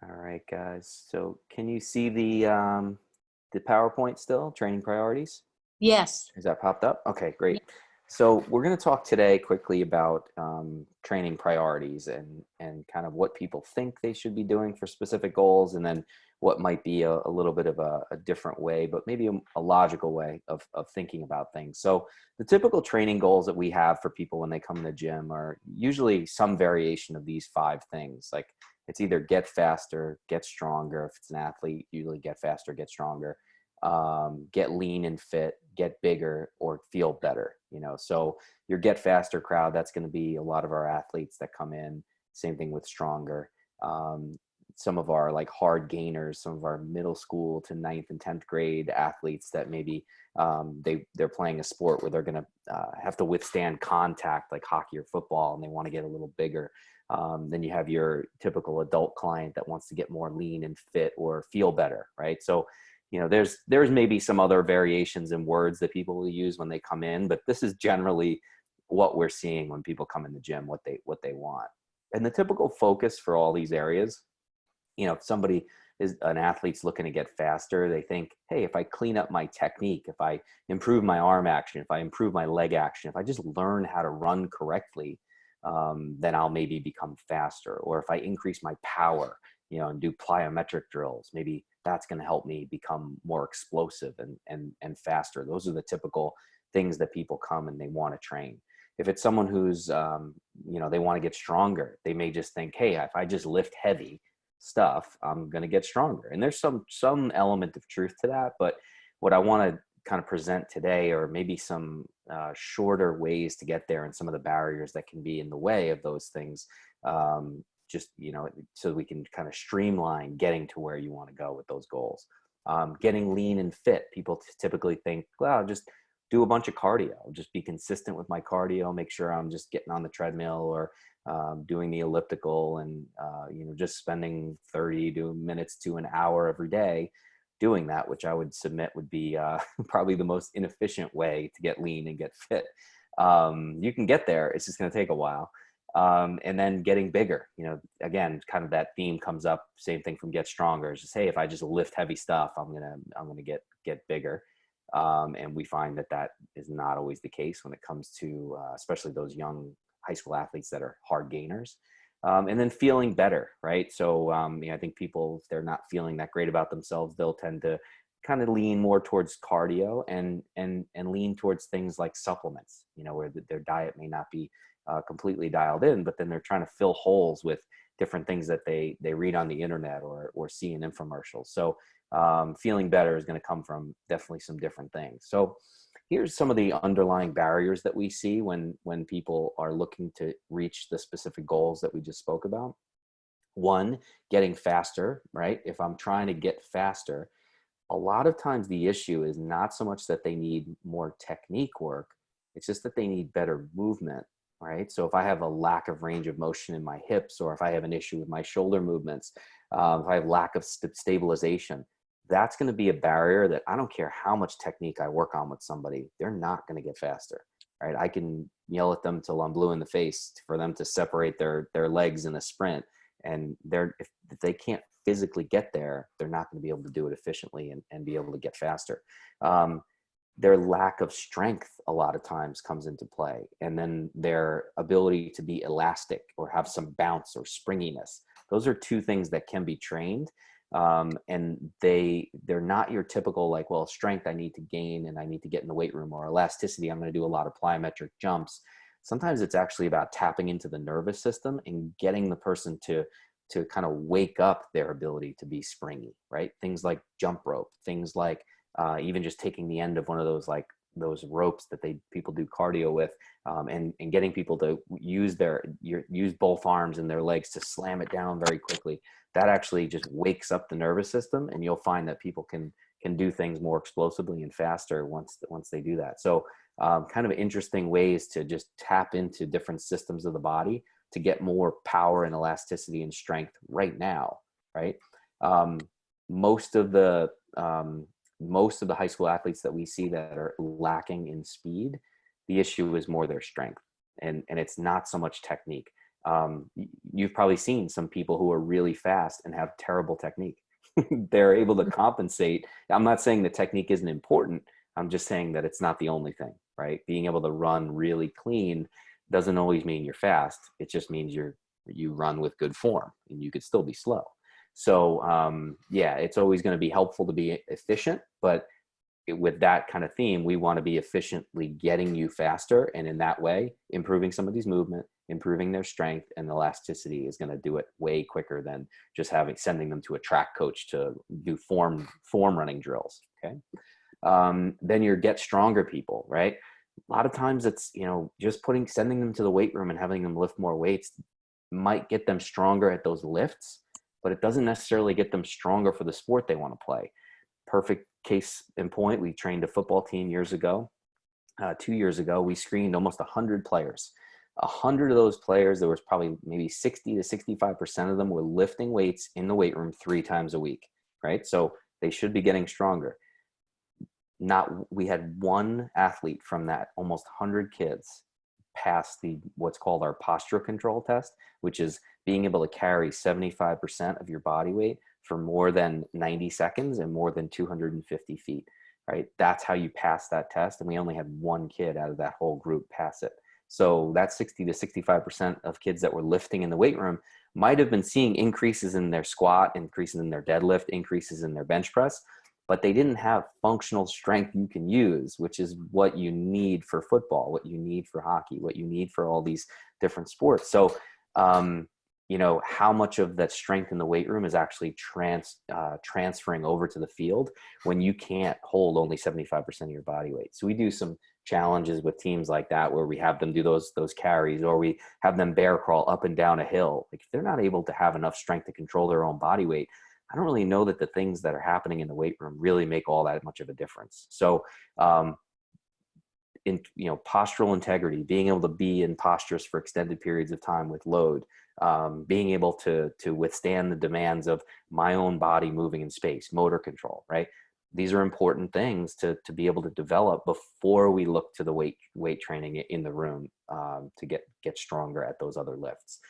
All right, guys. So can you see the PowerPoint still? Training priorities? Yes. Has that popped up? Okay, great. Yeah. So we're going to talk today quickly about training priorities and kind of what people think they should be doing for specific goals, and then what might be a little bit of a different way, but maybe a logical way of thinking about things. So the typical training goals that we have for people when they come to the gym are usually some variation of these five things. Like it's either get faster, get stronger. If it's an athlete, usually get faster, get stronger, get lean and fit, get bigger, or feel better. So your get faster crowd, that's going to be a lot of our athletes that come in. Same thing with stronger. Um, some of our like hard gainers, some of our middle school to ninth and 10th grade athletes that maybe they're playing a sport where they're going to have to withstand contact like hockey or football, and they want to get a little bigger. Then you have your typical adult client that wants to get more lean and fit or feel better, right? So there's maybe some other variations in words that people will use when they come in, but this is generally what we're seeing when people come in the gym, what they want. And the typical focus for all these areas, if somebody is an athlete's looking to get faster, they think, hey, if I clean up my technique, if I improve my arm action, if I improve my leg action, if I just learn how to run correctly, then I'll maybe become faster. Or if I increase my power, and do plyometric drills, maybe that's going to help me become more explosive and faster. Those are the typical things that people come and they want to train. If it's someone who's, they want to get stronger, they may just think, hey, if I just lift heavy stuff, I'm going to get stronger. And there's some element of truth to that. But what I want to kind of present today are maybe some shorter ways to get there and some of the barriers that can be in the way of those things. So we can kind of streamline getting to where you want to go with those goals. Getting lean and fit, people typically think, well, I'll just do a bunch of cardio, just be consistent with my cardio, make sure I'm just getting on the treadmill or doing the elliptical and just spending 30 minutes to an hour every day doing that, which I would submit would be probably the most inefficient way to get lean and get fit. You can get there, it's just going to take a while. And then getting bigger, again, kind of that theme comes up. Same thing from get stronger. It's just, hey, if I just lift heavy stuff, I'm gonna get bigger. And we find that is not always the case when it comes to especially those young high school athletes that are hard gainers. And then feeling better, right? So I think people, if they're not feeling that great about themselves, they'll tend to kind of lean more towards cardio and lean towards things like supplements, where their diet may not be completely dialed in, but then they're trying to fill holes with different things that they read on the internet or see in infomercials. So feeling better is going to come from definitely some different things. So here's some of the underlying barriers that we see when people are looking to reach the specific goals that we just spoke about. One, getting faster, right? If I'm trying to get faster, a lot of times the issue is not so much that they need more technique work, it's just that they need better movement, right? So if I have a lack of range of motion in my hips, or if I have an issue with my shoulder movements, if I have lack of stabilization, that's going to be a barrier that I don't care how much technique I work on with somebody, they're not going to get faster, right? I can yell at them till I'm blue in the face for them to separate their legs in a sprint, and if they can't physically get there, they're not going to be able to do it efficiently and be able to get faster. Their lack of strength a lot of times comes into play, and then their ability to be elastic or have some bounce or springiness. Those are two things that can be trained, and they're not your typical like, well, strength I need to gain and I need to get in the weight room, or elasticity I'm going to do a lot of plyometric jumps. Sometimes it's actually about tapping into the nervous system and getting the person to kind of wake up their ability to be springy, right? Things like jump rope, things like even just taking the end of one of those ropes that people do cardio with, and getting people to use both arms and their legs to slam it down very quickly. That actually just wakes up the nervous system, and you'll find that people can do things more explosively and faster once they do that. So kind of interesting ways to just tap into different systems of the body to get more power and elasticity and strength right now, right? Most of the high school athletes that we see that are lacking in speed, the issue is more their strength, and it's not so much technique. You've probably seen some people who are really fast and have terrible technique. They're able to compensate. I'm not saying the technique isn't important. I'm just saying that it's not the only thing, right? Being able to run really clean doesn't always mean you're fast. It just means you run with good form, and you could still be slow. So yeah, it's always going to be helpful to be efficient, but with that kind of theme, we want to be efficiently getting you faster, and in that way improving somebody's movement, improving their strength, and elasticity is going to do it way quicker than just sending them to a track coach to do form running drills. Okay. Then your get stronger people, right? A lot of times it's, just sending them to the weight room and having them lift more weights might get them stronger at those lifts, but it doesn't necessarily get them stronger for the sport they want to play. Perfect case in point, we trained a football team years ago. 2 years ago, we screened almost 100 players. 100 of those players, there was probably maybe 60 to 65% of them were lifting weights in the weight room 3 times a week, right? So they should be getting stronger. We had one athlete from that almost 100 kids pass what's called our posture control test, which is being able to carry 75% of your body weight for more than 90 seconds and more than 250 feet, right? That's how you pass that test. And we only had one kid out of that whole group pass it. So that 60 to 65% of kids that were lifting in the weight room might have been seeing increases in their squat, increases in their deadlift, increases in their bench press, but they didn't have functional strength you can use, which is what you need for football, what you need for hockey, what you need for all these different sports. So, how much of that strength in the weight room is actually transferring over to the field when you can't hold only 75% of your body weight? So we do some challenges with teams like that where we have them do those carries, or we have them bear crawl up and down a hill. Like, if they're not able to have enough strength to control their own body weight, I don't really know that the things that are happening in the weight room really make all that much of a difference. So, postural integrity, being able to be in postures for extended periods of time with load, being able to withstand the demands of my own body moving in space, motor control, right? These are important things to be able to develop before we look to the weight training in the room to get stronger at those other lifts.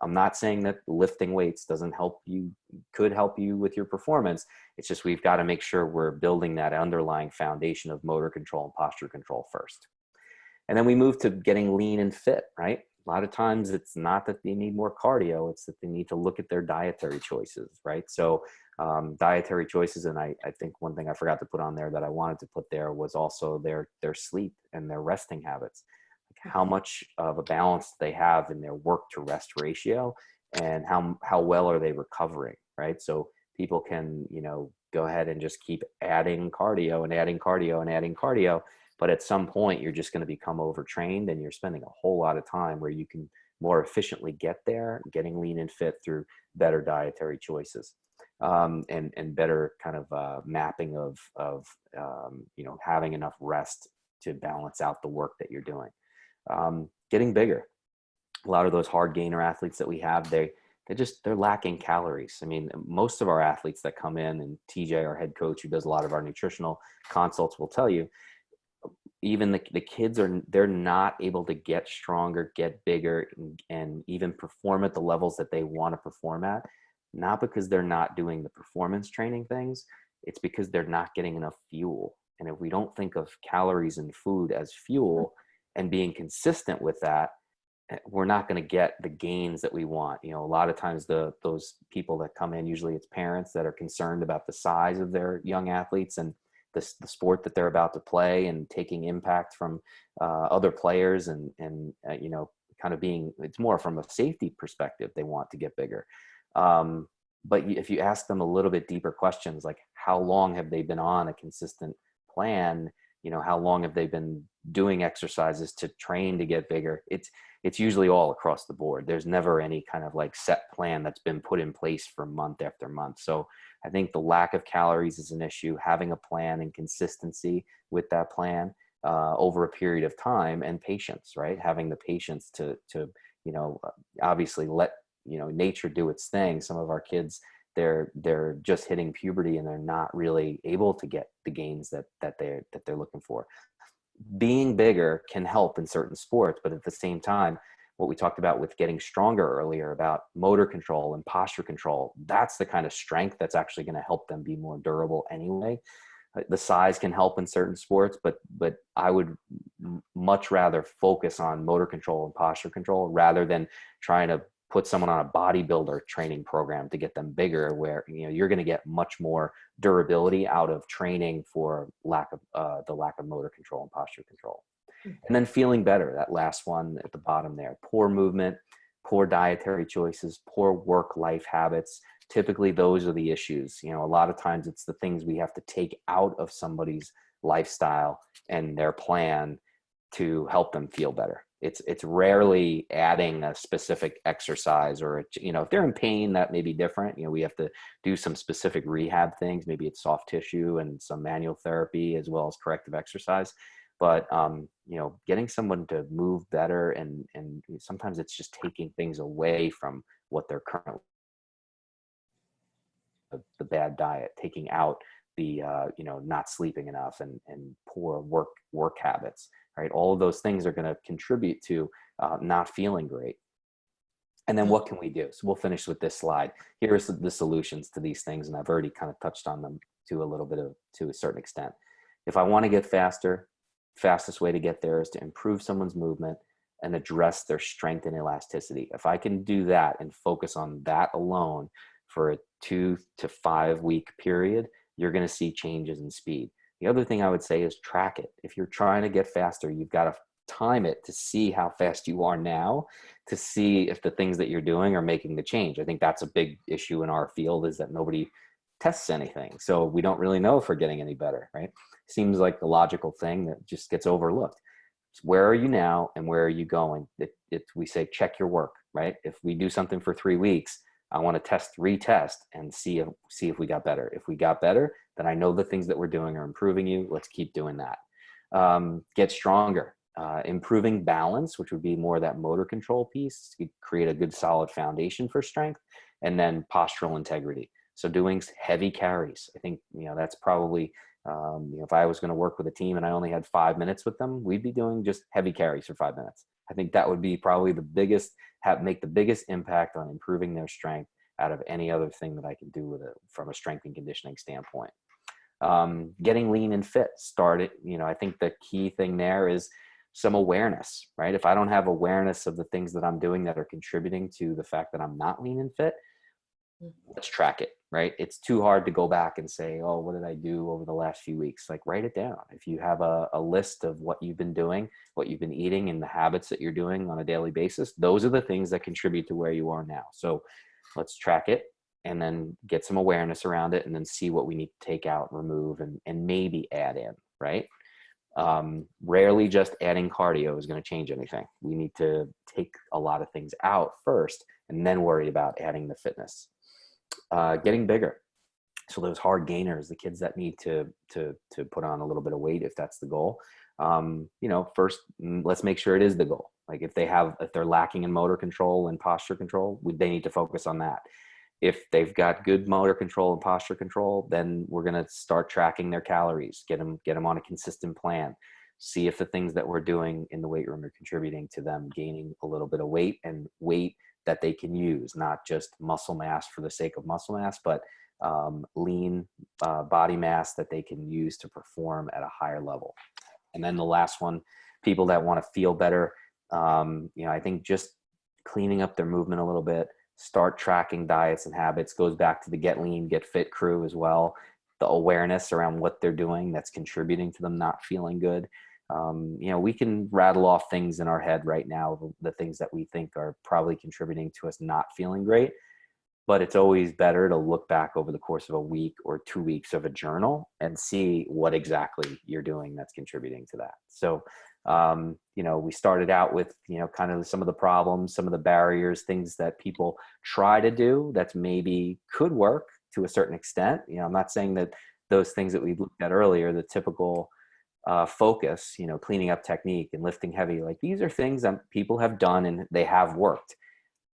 I'm not saying that lifting weights could help you with your performance. It's just, we've got to make sure we're building that underlying foundation of motor control and posture control first. And then we move to getting lean and fit, right? A lot of times it's not that they need more cardio, it's that they need to look at their dietary choices, right? So dietary choices, and I think one thing I forgot to put on there that I wanted to put there was also their sleep and their resting habits. How much of a balance they have in their work to rest ratio, and how well are they recovering, right? So people can, go ahead and just keep adding cardio and adding cardio and adding cardio, but at some point you're just going to become overtrained, and you're spending a whole lot of time where you can more efficiently get there, getting lean and fit through better dietary choices, and better kind of mapping of having enough rest to balance out the work that you're doing. Getting bigger. A lot of those hard gainer athletes that we have, they're lacking calories. I mean, most of our athletes that come in, and TJ, our head coach, who does a lot of our nutritional consults, will tell you, even the kids they're not able to get stronger, get bigger, and even perform at the levels that they want to perform at, not because they're not doing the performance training things, it's because they're not getting enough fuel. And if we don't think of calories and food as fuel and being consistent with that, we're not going to get the gains that we want. A lot of times those people that come in, usually it's parents that are concerned about the size of their young athletes and the sport that they're about to play, and taking impact from other players, and kind of it's more from a safety perspective. They want to get bigger. But if you ask them a little bit deeper questions, like how long have they been on a consistent plan? How long have they been doing exercises to train to get bigger? It's usually all across the board. There's never any kind of like set plan that's been put in place for month after month. So I think the lack of calories is an issue. Having a plan and consistency with that plan over a period of time, and patience, right? Having the patience to obviously let nature do its thing. Some of our kids, they're just hitting puberty, and they're not really able to get the gains that they're looking for. Being bigger can help in certain sports, but at the same time, what we talked about with getting stronger earlier about motor control and posture control, that's the kind of strength that's actually going to help them be more durable anyway. The size can help in certain sports, but I would much rather focus on motor control and posture control rather than trying to put someone on a bodybuilder training program to get them bigger, where you're going to get much more durability out of training for the lack of motor control and posture control. And then feeling better, that last one at the bottom there: poor movement, poor dietary choices, poor work-life habits. Typically, those are the issues. A lot of times it's the things we have to take out of somebody's lifestyle and their plan to help them feel better. It's rarely adding a specific exercise, or if they're in pain, that may be different. We have to do some specific rehab things. Maybe it's soft tissue and some manual therapy as well as corrective exercise. But getting someone to move better, and sometimes it's just taking things away from what they're currently, the bad diet, taking out the not sleeping enough and poor work habits, right? All of those things are going to contribute to not feeling great. And then what can we do? So we'll finish with this slide. Here's the solutions to these things, and I've already kind of touched on them to a certain extent. If I want to get faster, fastest way to get there is to improve someone's movement and address their strength and elasticity. If I can do that and focus on that alone for a 2 to 5 week period, you're going to see changes in speed. The other thing I would say is track it. If you're trying to get faster, you've got to time it to see how fast you are now, to see if the things that you're doing are making the change. I think that's a big issue in our field, is that nobody tests anything. So we don't really know if we're getting any better, right? Seems like a logical thing that just gets overlooked. So where are you now and where are you going? We say check your work, right? If we do something for 3 weeks, I want to retest and see if we got better. If we got better, then I know the things that we're doing are improving you. Let's keep doing that. Get stronger. Improving balance, which would be more that motor control piece, to create a good solid foundation for strength. And then postural integrity. So doing heavy carries. I think, that's probably, if I was going to work with a team and I only had 5 minutes with them, we'd be doing just heavy carries for 5 minutes. I think that would be probably make the biggest impact on improving their strength out of any other thing that I could do with it from a strength and conditioning standpoint. Getting lean and fit started. I think the key thing there is some awareness, right? If I don't have awareness of the things that I'm doing that are contributing to the fact that I'm not lean and fit, let's track it, right? It's too hard to go back and say, oh, what did I do over the last few weeks? Like, write it down. If you have a list of what you've been doing, what you've been eating, and the habits that you're doing on a daily basis, those are the things that contribute to where you are now. So let's track it and then get some awareness around it, and then see what we need to take out, remove, and maybe add in, right? Rarely just adding cardio is going to change anything. We need to take a lot of things out first and then worry about adding the fitness. Getting bigger. So those hard gainers, the kids that need to put on a little bit of weight, if that's the goal, first let's make sure it is the goal. Like if they're lacking in motor control and posture control, they need to focus on that. If they've got good motor control and posture control, then we're going to start tracking their calories, get them on a consistent plan, see if the things that we're doing in the weight room are contributing to them gaining a little bit of weight, and weight that they can use, not just muscle mass for the sake of muscle mass, but lean body mass that they can use to perform at a higher level. And then the last one, people that want to feel better, I think just cleaning up their movement a little bit, start tracking diets and habits, goes back to the Get Lean, Get Fit crew as well. The awareness around what they're doing that's contributing to them not feeling good. We can rattle off things in our head right now, the things that we think are probably contributing to us not feeling great, but it's always better to look back over the course of a week or 2 weeks of a journal and see what exactly you're doing that's contributing to that. So, we started out with, kind of some of the problems, some of the barriers, things that people try to do that maybe could work to a certain extent. I'm not saying that those things that we looked at earlier, the typical focus, cleaning up technique and lifting heavy, like these are things that people have done and they have worked.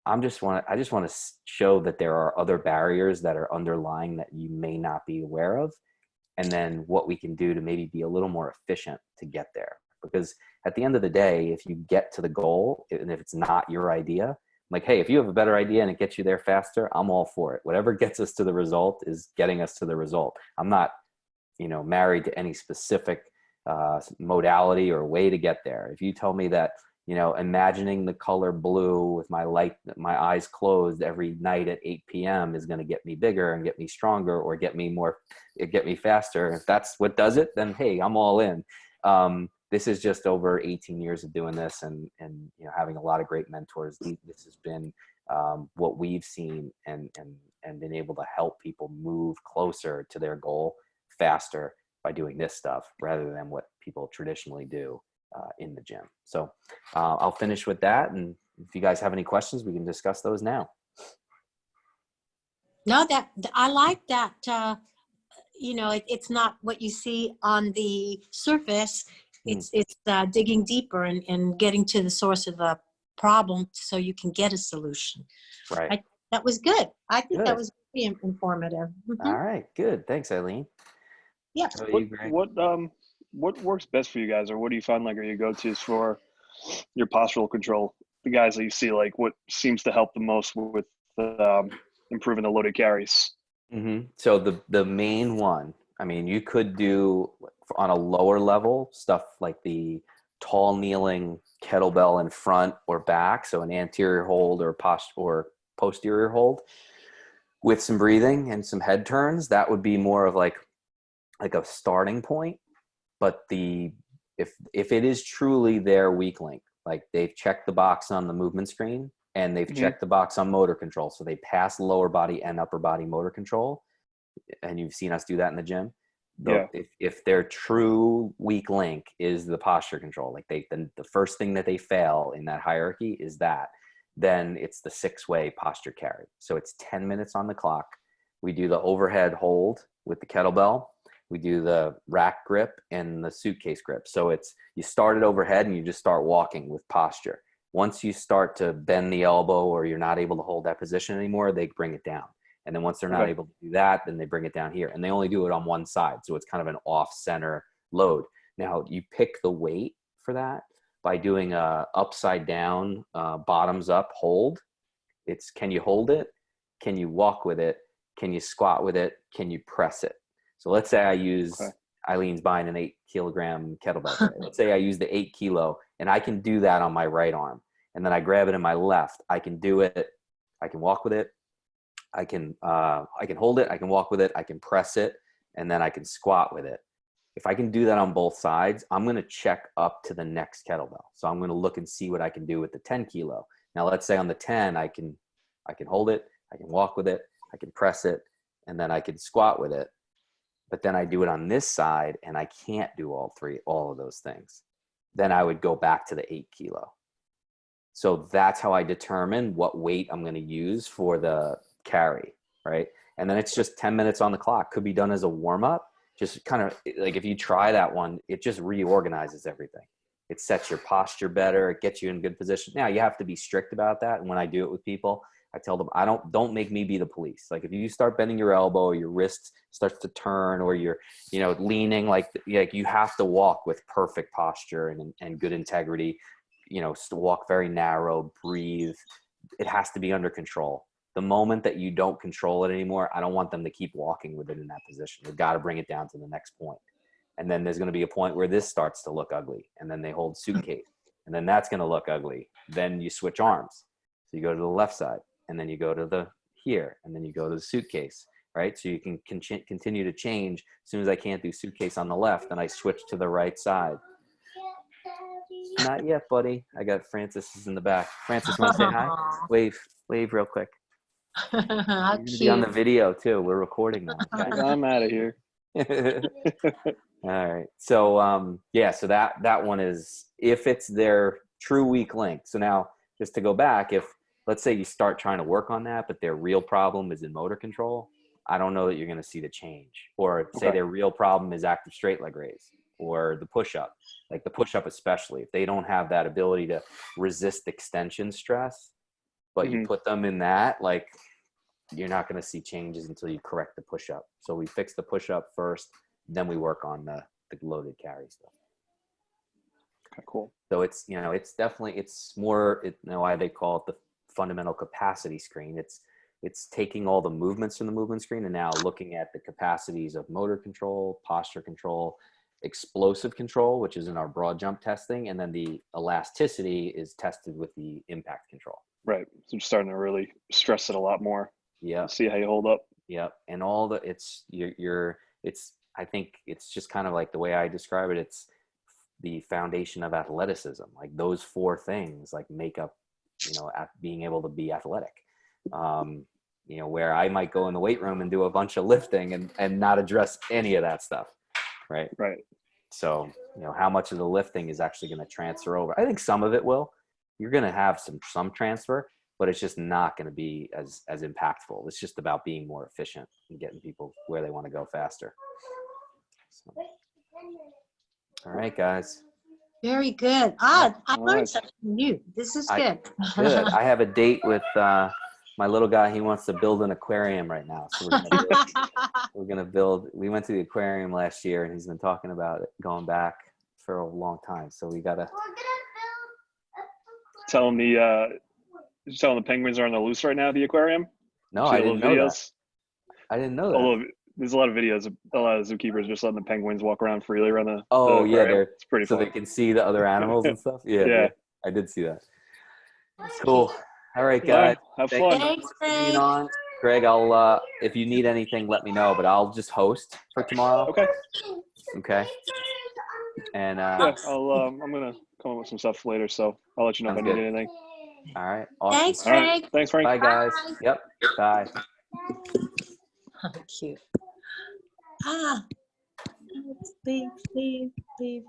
I just want to show that there are other barriers that are underlying that you may not be aware of, and then what we can do to maybe be a little more efficient to get there. because at the end of the day, if you get to the goal and if it's not your idea, like, hey, if you have a better idea and it gets you there faster, I'm all for it. Whatever gets us to the result is getting us to the result. I'm not, married to any specific modality or way to get there. If you tell me that, imagining the color blue with my eyes closed every night at 8 p.m. is going to get me bigger and get me stronger or get me faster. If that's what does it, then hey, I'm all in. This is just over 18 years of doing this and having a lot of great mentors. This has been what we've seen and been able to help people move closer to their goal faster by doing this stuff rather than what people traditionally do in the gym. So I'll finish with that. And if you guys have any questions, we can discuss those now. No, that I like that. It's not what you see on the surface. It's digging deeper and getting to the source of the problem so you can get a solution. Right. That was good. I think Good. that was very informative. Mm-hmm. All right. Good. Thanks, Eileen. Yeah. What works best for you guys, or what do you find like are your go-tos for your postural control? The guys that you see, like what seems to help the most with improving the loaded carries? Mm-hmm. So the main one, I mean, you could do on a lower level stuff like the tall kneeling kettlebell in front or back, so an anterior hold or posterior hold with some breathing and some head turns. That would be more of like a starting point. But if it is truly their weak link, like they've checked the box on the movement screen and they've checked the box on motor control, so they pass lower body and upper body motor control, and you've seen us do that in the gym. If their true weak link is the posture control, like the first thing that they fail in that hierarchy is that, then it's the 6-way posture carry. So it's 10 minutes on the clock. We do the overhead hold with the kettlebell. We do the rack grip and the suitcase grip. So you start it overhead and you just start walking with posture. Once you start to bend the elbow or you're not able to hold that position anymore, they bring it down. And then once they're not able to do that, then they bring it down here. And they only do it on one side. So it's kind of an off-center load. Now, you pick the weight for that by doing a upside down, bottoms up hold. It's, can you hold it? Can you walk with it? Can you squat with it? Can you press it? So let's say I use, Eileen's buying an 8-kilogram kettlebell today. Let's say I use the 8 kilo and I can do that on my right arm. And then I grab it in my left. I can do it. I can walk with it. I can hold it. I can walk with it. I can press it. And then I can squat with it. If I can do that on both sides, I'm going to check up to the next kettlebell. So I'm going to look and see what I can do with the 10 kilo. Now, let's say on the 10, I can hold it. I can walk with it. I can press it. And then I can squat with it. But then I do it on this side and I can't do all of those things. Then I would go back to the 8 kilo. So that's how I determine what weight I'm going to use for the carry, right? And then it's just 10 minutes on the clock. Could be done as a warm up. Just kind of like, if you try that one, it just reorganizes everything. It sets your posture better. It gets you in good position. Now you have to be strict about that. And when I do it with people, I tell them, don't make me be the police. Like if you start bending your elbow, or your wrist starts to turn, or you're, leaning, like you have to walk with perfect posture and good integrity, to walk very narrow, breathe. It has to be under control. The moment that you don't control it anymore, I don't want them to keep walking with it in that position. We've got to bring it down to the next point. And then there's going to be a point where this starts to look ugly. And then they hold suitcase. And then that's going to look ugly. Then you switch arms. So you go to the left side. And then you go to the here. And then you go to the suitcase. Right? So you can continue to change. As soon as I can't do suitcase on the left, then I switch to the right side. Not yet, buddy. I got Francis is in the back. Francis, want to say hi? Wave real quick. You're going to be on the video too. We're recording now. Okay? I'm out of here. All right. So so that one is if it's their true weak link. So now just to go back, if let's say you start trying to work on that, but their real problem is in motor control, I don't know that you're going to see the change. Or say their real problem is active straight leg raise or the push-up. Like the push-up especially, if they don't have that ability to resist extension stress, but you put them in that, like you're not going to see changes until you correct the push-up. So we fix the push-up first, then we work on the loaded carry stuff. Okay, cool. So it's, you know, it's definitely, it's more, you know, why they call it the fundamental capacity screen. It's taking all the movements from the movement screen and now looking at the capacities of motor control, posture control, explosive control, which is in our broad jump testing. And then the elasticity is tested with the impact control. Right. So just starting to really stress it a lot more. Yeah. See how you hold up. Yep. And all the, it's, I think it's just kind of like the way I describe it. It's the foundation of athleticism. Like those four things like make up, you know, being able to be athletic. You know, where I might go in the weight room and do a bunch of lifting and not address any of that stuff. Right. Right. So, you know, how much of the lifting is actually going to transfer over? I think some of it will. You're going to have some transfer, but it's just not going to be as impactful. It's just about being more efficient and getting people where they want to go faster. So. All right, guys. Very good. I All learned right. something new. This is good. Good. I have a date with my little guy. He wants to build an aquarium right now. So we're gonna build. We went to the aquarium last year, and he's been talking about it going back for a long time. So we gotta Tell him the penguins are on the loose right now at the aquarium. No, See I the didn't little know videos? that. I didn't know that. Although there's a lot of videos of a lot of zookeepers just letting the penguins walk around freely around the Oh yeah, aquarium. It's pretty so fun. they can see the other animals and stuff. Yeah, Yeah. I did see that. Cool. All right, Yeah, guys. have Thank fun. you Thanks, for being Greg. on. Greg, I'll if you need anything, let me know. But I'll just host for tomorrow. Okay. Okay. And Yeah, I'm gonna come up with some stuff later, so I'll let you know if I sounds need good. anything. All right. Awesome. Thanks, All right. Greg. Thanks, Frank. Bye, guys. Bye. Yep. Bye. Cute. Ah. Leave, leave, leave.